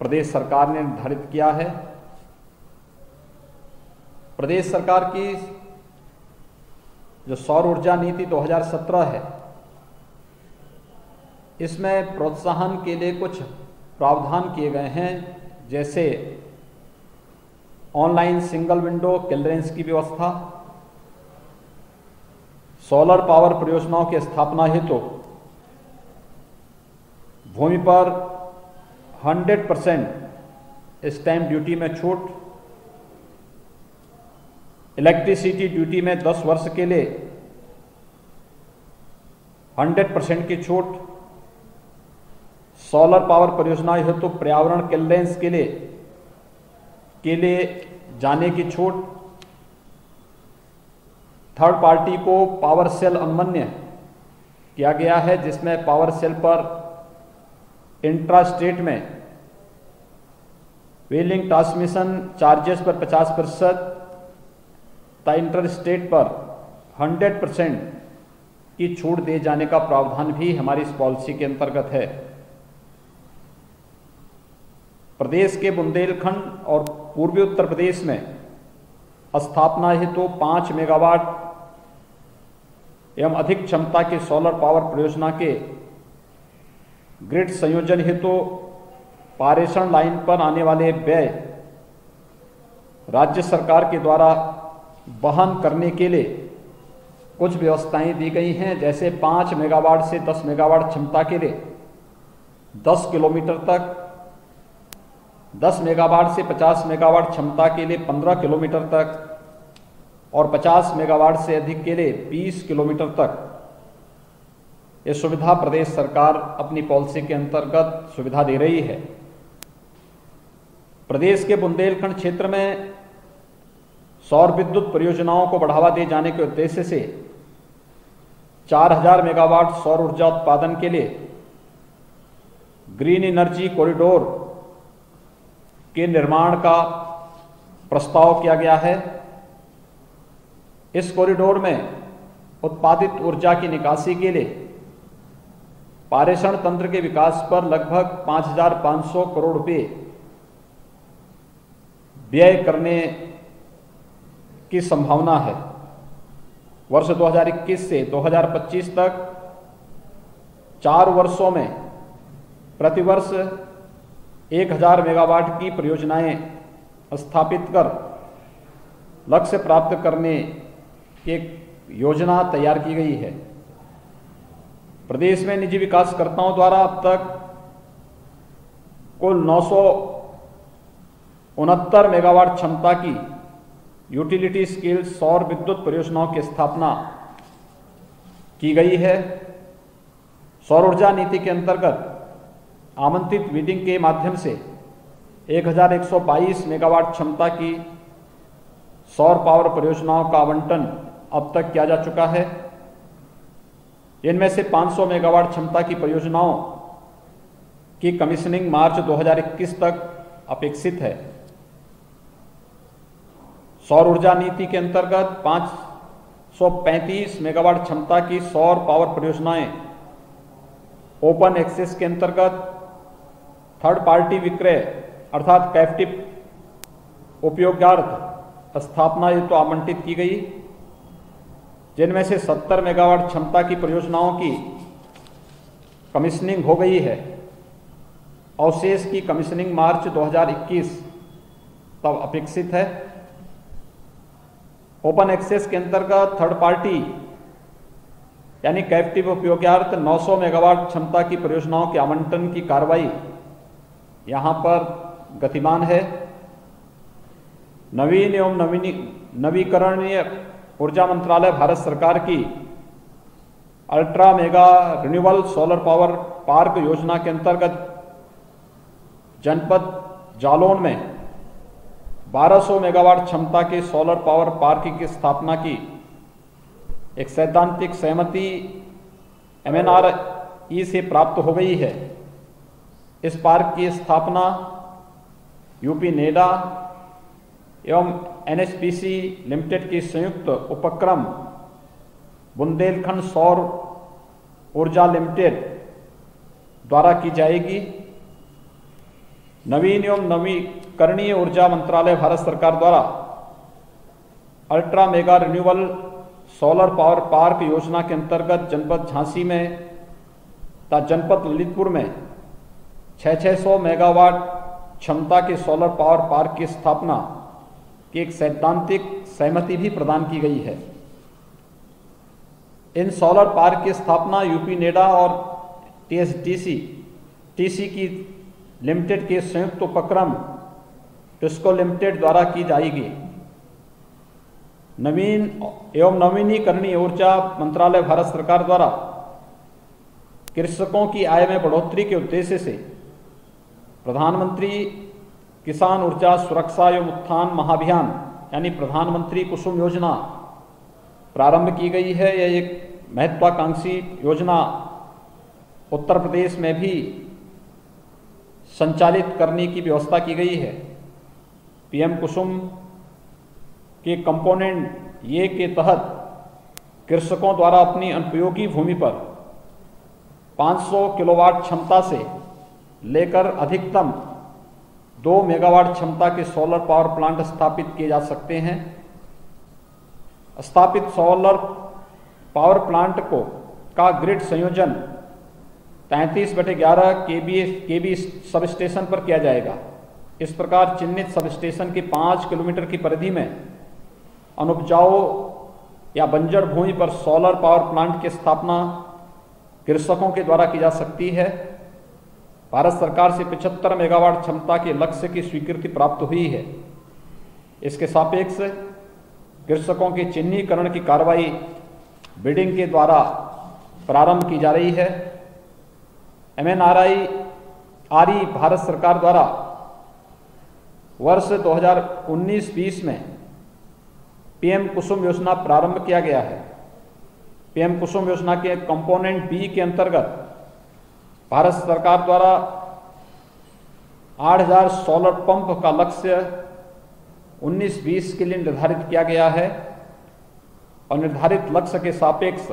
प्रदेश सरकार ने निर्धारित किया है। प्रदेश सरकार की जो सौर ऊर्जा नीति 2017 है, इसमें प्रोत्साहन के लिए कुछ प्रावधान किए गए हैं, जैसे ऑनलाइन सिंगल विंडो क्लियरेंस की व्यवस्था, सोलर पावर परियोजनाओं की स्थापना हेतु भूमि पर 100% स्टैंप ड्यूटी में छूट, इलेक्ट्रिसिटी ड्यूटी में 10 वर्ष के लिए 100% की छूट, सोलर पावर परियोजना हेतु पर्यावरण क्लियरेंस के लिए जाने की छूट, थर्ड पार्टी को पावर सेल अनुमन्य किया गया है, जिसमें पावर सेल पर इंट्रा स्टेट में व्हीलिंग ट्रांसमिशन चार्जेस पर 50% तथा इंटर स्टेट पर 100% की छूट दिए जाने का प्रावधान भी हमारी इस पॉलिसी के अंतर्गत है। प्रदेश के बुंदेलखंड और पूर्वी उत्तर प्रदेश में स्थापना हेतु 5 मेगावाट एवं अधिक क्षमता के सोलर पावर परियोजना के ग्रिड संयोजन हेतु पारेषण लाइन पर आने वाले व्यय राज्य सरकार के द्वारा वहन करने के लिए कुछ व्यवस्थाएं दी गई हैं, जैसे 5 मेगावाट से 10 मेगावाट क्षमता के लिए 10 किलोमीटर तक, 10 मेगावाट से 50 मेगावाट क्षमता के लिए 15 किलोमीटर तक और 50 मेगावाट से अधिक के लिए 20 किलोमीटर तक। ये सुविधा प्रदेश सरकार अपनी पॉलिसी के अंतर्गत सुविधा दे रही है। प्रदेश के बुंदेलखंड क्षेत्र में सौर विद्युत परियोजनाओं को बढ़ावा दिए जाने के उद्देश्य से 4000 मेगावाट सौर ऊर्जा उत्पादन के लिए ग्रीन एनर्जी कॉरिडोर के निर्माण का प्रस्ताव किया गया है। इस कॉरिडोर में उत्पादित ऊर्जा की निकासी के लिए पारेषण तंत्र के विकास पर लगभग 5500 करोड़ रुपए व्यय करने की संभावना है। वर्ष 2021 से 2025 तक 4 वर्षों में प्रतिवर्ष 1000 मेगावाट की परियोजनाएं स्थापित कर लक्ष्य प्राप्त करने की एक योजना तैयार की गई है। प्रदेश में निजी विकासकर्ताओं द्वारा अब तक कुल 969 मेगावाट क्षमता की यूटिलिटी स्केल सौर विद्युत परियोजनाओं की स्थापना की गई है। सौर ऊर्जा नीति के अंतर्गत आमंत्रित बिडिंग के माध्यम से 1122 मेगावाट क्षमता की सौर पावर परियोजनाओं का आवंटन अब तक किया जा चुका है। इनमें से 500 मेगावाट क्षमता की परियोजनाओं की कमीशनिंग मार्च 2021 तक अपेक्षित है। सौर ऊर्जा नीति के अंतर्गत 535 मेगावाट क्षमता की सौर पावर परियोजनाएं ओपन एक्सेस के अंतर्गत थर्ड पार्टी विक्रय अर्थात कैप्टिव उपयोगार्थ स्थापना हेतु आवंटित की गई, जिनमें से 70 मेगावाट क्षमता की परियोजनाओं की कमीशनिंग हो गई है। अवशेष की कमीशनिंग मार्च 2021 तब अपेक्षित है। ओपन एक्सेस के अंतर्गत थर्ड पार्टी यानी कैप्टिव उपयोगार्थ 900 मेगावाट क्षमता की परियोजनाओं के आवंटन की कार्रवाई यहां पर गतिमान है। नवीन एवं नवीकरणीय ऊर्जा मंत्रालय भारत सरकार की ultra mega renewable solar power park योजना के अंतर्गत जनपद जालौन में 1200 मेगावाट क्षमता के सोलर पावर पार्क की स्थापना की एक सैद्धांतिक सहमति MNRE से प्राप्त हो गई है। इस पार्क की स्थापना यूपी नेडा एवं NHPC लिमिटेड की संयुक्त उपक्रम बुंदेलखंड सौर ऊर्जा लिमिटेड द्वारा की जाएगी। नवीन एवं नवीकरणीय ऊर्जा मंत्रालय भारत सरकार द्वारा ultra mega renewable solar power park योजना के अंतर्गत जनपद झांसी में तथा जनपद ललितपुर में 600 मेगावाट क्षमता के सोलर पावर पार्क की स्थापना की एक सैद्धांतिक सहमति भी प्रदान की गई है। इन सोलर पार्क की स्थापना यूपी नेडा और टीसी की लिमिटेड के संयुक्त उपक्रम टिस्को लिमिटेड द्वारा की जाएगी। नवीन एवं नवीनीकरणीय ऊर्जा मंत्रालय भारत सरकार द्वारा कृषकों की आय में बढ़ोतरी के उद्देश्य से प्रधानमंत्री किसान ऊर्जा सुरक्षा एवं उत्थान महाभियान यानी प्रधानमंत्री कुसुम योजना प्रारंभ की गई है। यह एक महत्वाकांक्षी योजना उत्तर प्रदेश में भी संचालित करने की व्यवस्था की गई है। पीएम कुसुम के कंपोनेंट ये के तहत कृषकों द्वारा अपनी अनुपयोगी भूमि पर 500 किलोवाट क्षमता से लेकर अधिकतम 2 मेगावाट क्षमता के सोलर पावर प्लांट स्थापित किए जा सकते हैं। स्थापित सोलर पावर प्लांट का ग्रिड संयोजन 33/11 केबी सब स्टेशन पर किया जाएगा। इस प्रकार चिन्हित सब स्टेशन की 5 किलोमीटर की परिधि में अनुपजाऊ या बंजर भूमि पर सोलर पावर प्लांट की स्थापना कृषकों के द्वारा की जा सकती है। भारत सरकार से 75 मेगावाट क्षमता के लक्ष्य की स्वीकृति प्राप्त हुई है। इसके सापेक्ष कृषकों के चिन्हीकरण की कार्रवाई बिडिंग के द्वारा प्रारंभ की जा रही है। MNRE भारत सरकार द्वारा वर्ष 2019-20 में पीएम कुसुम योजना प्रारंभ किया गया है। पीएम कुसुम योजना के कंपोनेंट बी के अंतर्गत भारत सरकार द्वारा 8000 सोलर पंप का लक्ष्य 19-20 के लिए निर्धारित किया गया है और निर्धारित लक्ष्य के सापेक्ष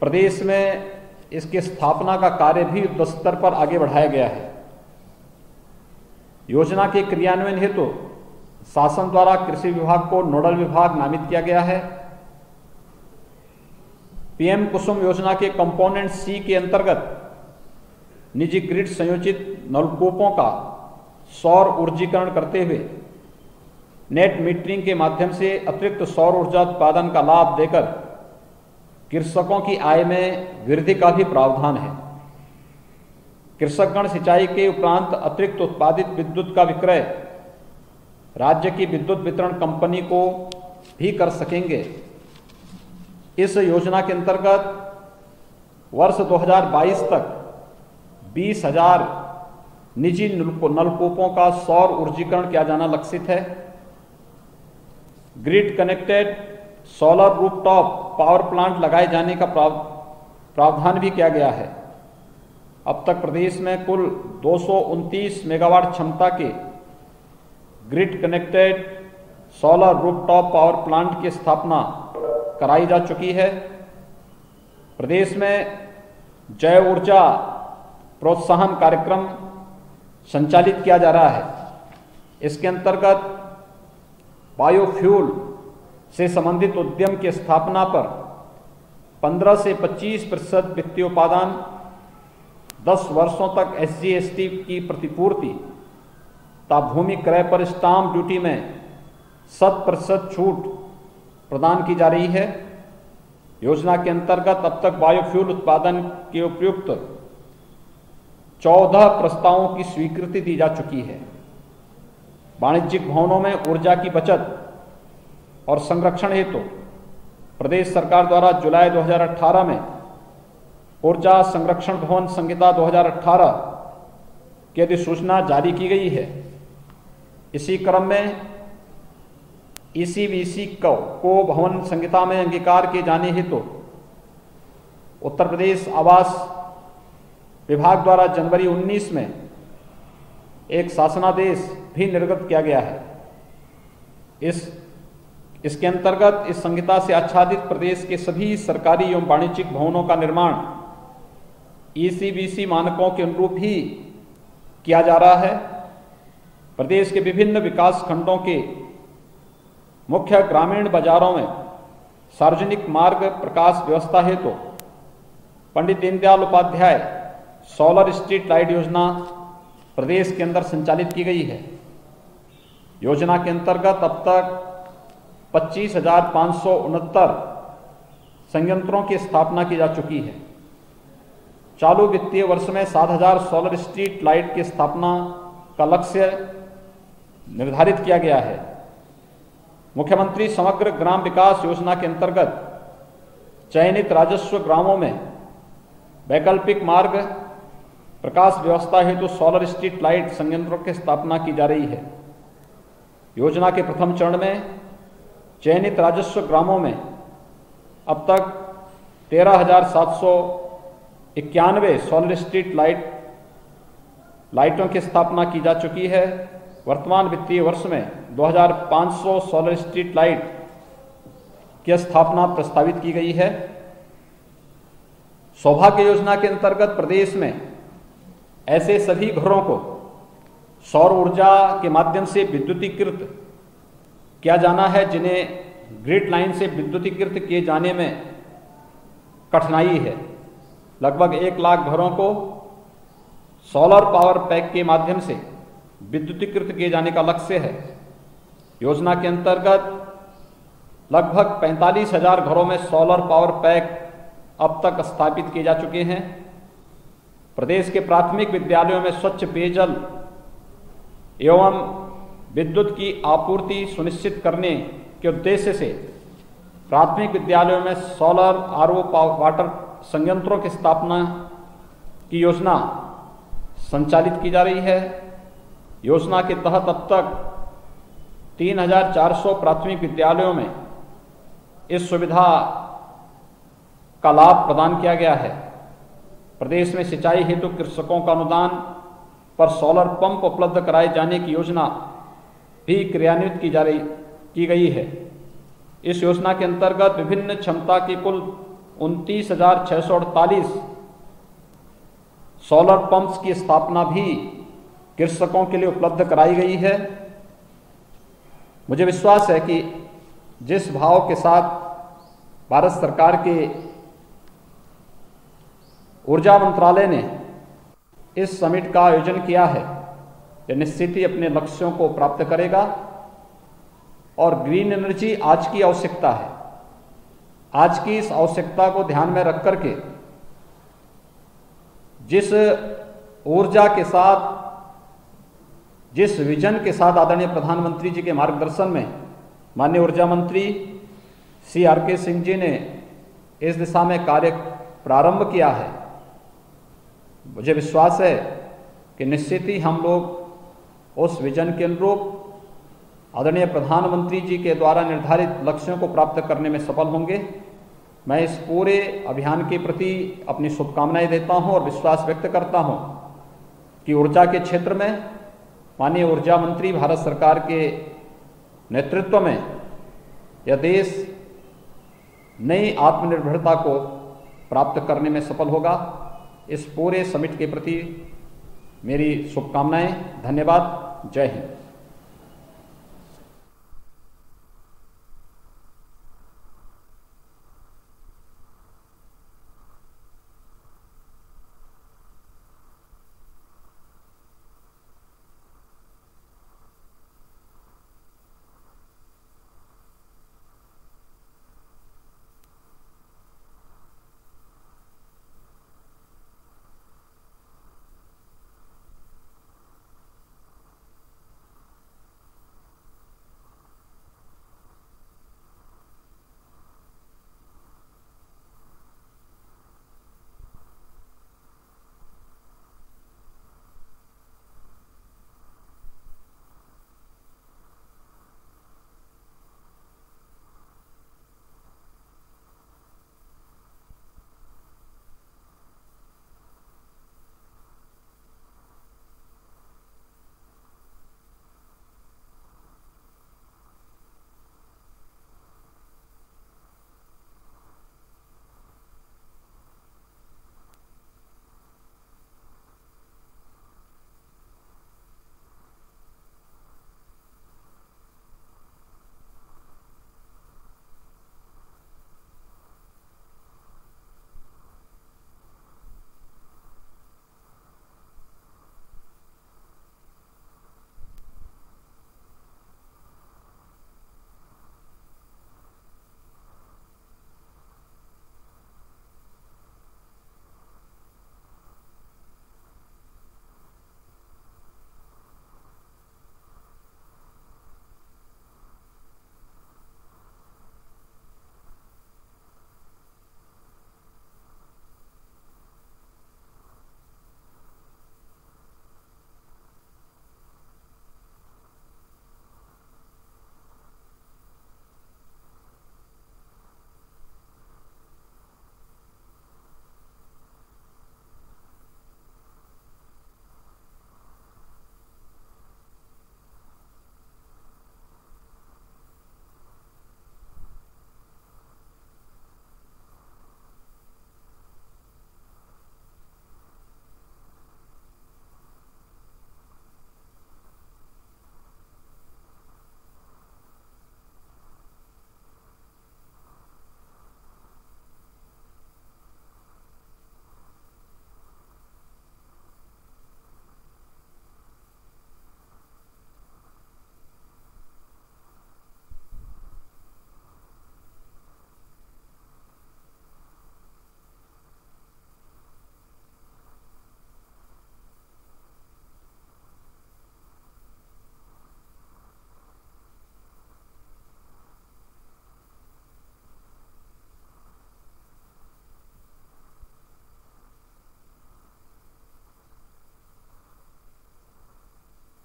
प्रदेश में इसकी स्थापना का कार्य भी युद्ध स्तर पर आगे बढ़ाया गया है। योजना के क्रियान्वयन हेतु शासन द्वारा कृषि विभाग को नोडल विभाग नामित किया गया है। पीएम कुसुम योजना के कंपोनेंट सी के अंतर्गत निजी ग्रिड संयोजित नलकूपों का सौर ऊर्जीकरण करते हुए नेट मीटरिंग के माध्यम से अतिरिक्त सौर ऊर्जा उत्पादन का लाभ देकर कृषकों की आय में वृद्धि का भी प्रावधान है। कृषकगण सिंचाई के उपरांत अतिरिक्त उत्पादित विद्युत का विक्रय राज्य की विद्युत वितरण कंपनी को भी कर सकेंगे। इस योजना के अंतर्गत वर्ष 2022 तक 20,000 निजी नलकूपों का सौर ऊर्जीकरण किया जाना लक्षित है। Grid connected solar rooftop power plant लगाए जाने का प्रावधान भी किया गया है। अब तक प्रदेश में कुल 229 मेगावाट क्षमता के grid connected solar rooftop power plant की स्थापना कराई जा चुकी है। प्रदेश में जैव ऊर्जा प्रोत्साहन कार्यक्रम संचालित किया जा रहा है। इसके अंतर्गत बायोफ्यूल से संबंधित उद्यम की स्थापना पर 15 से 25% वित्तीय उपादान, 10 वर्षों तक SGST की प्रतिपूर्ति तथा भूमि क्रय पर स्टाम्प ड्यूटी में 7% छूट प्रदान की जा रही है। योजना के अंतर्गत अब तक बायोफ्यूल उत्पादन के उपयुक्त 14 प्रस्तावों की स्वीकृति दी जा चुकी है। वाणिज्यिक भवनों में ऊर्जा की बचत और संरक्षण हेतु प्रदेश सरकार द्वारा जुलाई 2018 में ऊर्जा संरक्षण भवन संहिता 2018 की अधिसूचना जारी की गई है। इसी क्रम में ECVC को भवन संहिता में अंगीकार किए जाने हेतु उत्तर प्रदेश आवास विभाग द्वारा जनवरी 19 में एक शासनादेश भी निर्गत किया गया है। इसके अंतर्गत इस संहिता से आच्छादित प्रदेश के सभी सरकारी एवं वाणिज्यिक भवनों का निर्माण ECVC मानकों के अनुरूप ही किया जा रहा है। प्रदेश के विभिन्न विकास खंडों के मुख्य ग्रामीण बाजारों में सार्वजनिक मार्ग प्रकाश व्यवस्था हेतु Pandit Deendayal Upadhyay solar street light योजना प्रदेश के अंदर संचालित की गई है। योजना के अंतर्गत अब तक 25,569 संयंत्रों की स्थापना की जा चुकी है। चालू वित्तीय वर्ष में 7,000 सोलर स्ट्रीट लाइट की स्थापना का लक्ष्य निर्धारित किया गया है। मुख्यमंत्री समग्र ग्राम विकास योजना के अंतर्गत चयनित राजस्व ग्रामों में वैकल्पिक मार्ग प्रकाश व्यवस्था हेतु सोलर स्ट्रीट लाइट संयंत्रों की स्थापना की जा रही है। योजना के प्रथम चरण में चयनित राजस्व ग्रामों में अब तक 13,791 सोलर स्ट्रीट लाइटों की स्थापना की जा चुकी है। वर्तमान वित्तीय वर्ष में 2,500 सोलर स्ट्रीट लाइट की स्थापना प्रस्तावित की गई है। सौभाग्य योजना के अंतर्गत प्रदेश में ऐसे सभी घरों को सौर ऊर्जा के माध्यम से विद्युतीकृत किया जाना है जिन्हें ग्रिड लाइन से विद्युतीकृत किए जाने में कठिनाई है। लगभग 1 लाख घरों को सोलर पावर पैक के माध्यम से विद्युतीकृत किए जाने का लक्ष्य है। योजना के अंतर्गत लगभग 45,000 घरों में सोलर पावर पैक अब तक स्थापित किए जा चुके हैं। प्रदेश के प्राथमिक विद्यालयों में स्वच्छ पेयजल एवं विद्युत की आपूर्ति सुनिश्चित करने के उद्देश्य से प्राथमिक विद्यालयों में सोलर आरओ वाटर संयंत्रों की स्थापना की योजना संचालित की जा रही है। योजना के तहत अब तक 3,400 प्राथमिक विद्यालयों में इस सुविधा का लाभ प्रदान किया गया है। प्रदेश में सिंचाई हेतु कृषकों का अनुदान पर सोलर पंप उपलब्ध कराए जाने की योजना भी क्रियान्वित की गई है। इस योजना के अंतर्गत विभिन्न क्षमता की कुल 29,648 सोलर पंप्स की स्थापना भी कृषकों के लिए उपलब्ध कराई गई है। मुझे विश्वास है कि जिस भाव के साथ भारत सरकार के ऊर्जा मंत्रालय ने इस समिट का आयोजन किया है, यह निश्चित ही अपने लक्ष्यों को प्राप्त करेगा। और ग्रीन एनर्जी आज की आवश्यकता है। आज की इस आवश्यकता को ध्यान में रख करके जिस ऊर्जा के साथ, जिस विजन के साथ आदरणीय प्रधानमंत्री जी के मार्गदर्शन में माननीय ऊर्जा मंत्री श्री आर.के. सिंह जी ने इस दिशा में कार्य प्रारंभ किया है, मुझे विश्वास है कि निश्चित ही हम लोग उस विजन के अनुरूप आदरणीय प्रधानमंत्री जी के द्वारा निर्धारित लक्ष्यों को प्राप्त करने में सफल होंगे। मैं इस पूरे अभियान के प्रति अपनी शुभकामनाएं देता हूं और विश्वास व्यक्त करता हूं कि ऊर्जा के क्षेत्र में माननीय ऊर्जा मंत्री भारत सरकार के नेतृत्व में यह देश नई आत्मनिर्भरता को प्राप्त करने में सफल होगा। इस पूरे समिट के प्रति मेरी शुभकामनाएं। धन्यवाद। जय हिंद।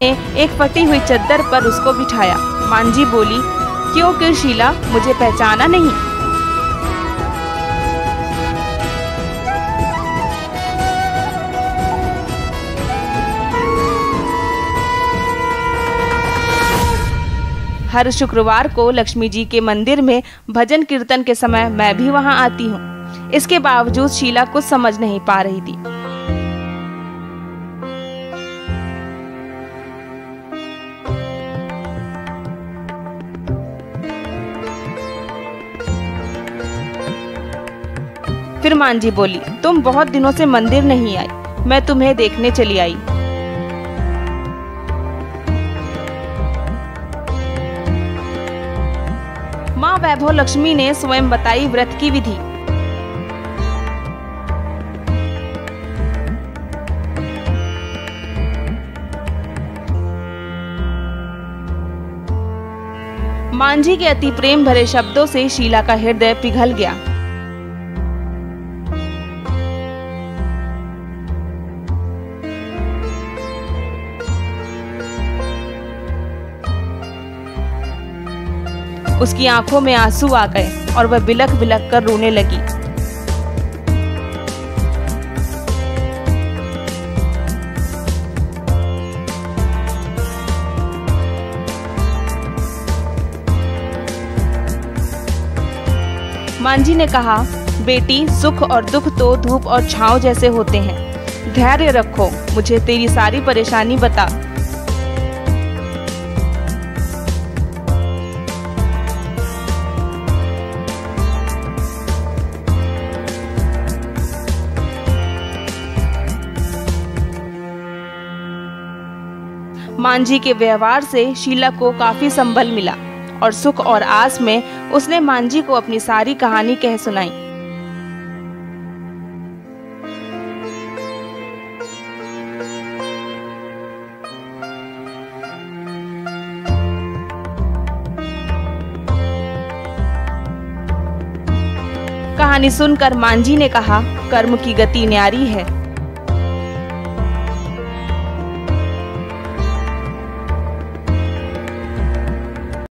ने एक फटी हुई चद्दर पर उसको बिठाया। मांझी बोली, क्यों शीला, मुझे पहचाना नहीं? हर शुक्रवार को लक्ष्मी जी के मंदिर में भजन कीर्तन के समय मैं भी वहां आती हूँ। इसके बावजूद शीला कुछ समझ नहीं पा रही थी। फिर मांझी बोली, तुम बहुत दिनों से मंदिर नहीं आई, मैं तुम्हें देखने चली आई। माँ वैभव लक्ष्मी ने स्वयं बताई व्रत की विधि। मांझी के अति प्रेम भरे शब्दों से शीला का हृदय पिघल गया। उसकी आंखों में आंसू आ गए और वह बिलख बिलख कर रोने लगी। मांझी ने कहा, बेटी, सुख और दुख तो धूप और छांव जैसे होते हैं। धैर्य रखो, मुझे तेरी सारी परेशानी बता। मांझी के व्यवहार से शीला को काफी संबल मिला और सुख और आस में उसने मांझी को अपनी सारी कहानी कह सुनाई। कहानी सुनकर मांझी ने कहा, कर्म की गति न्यारी है।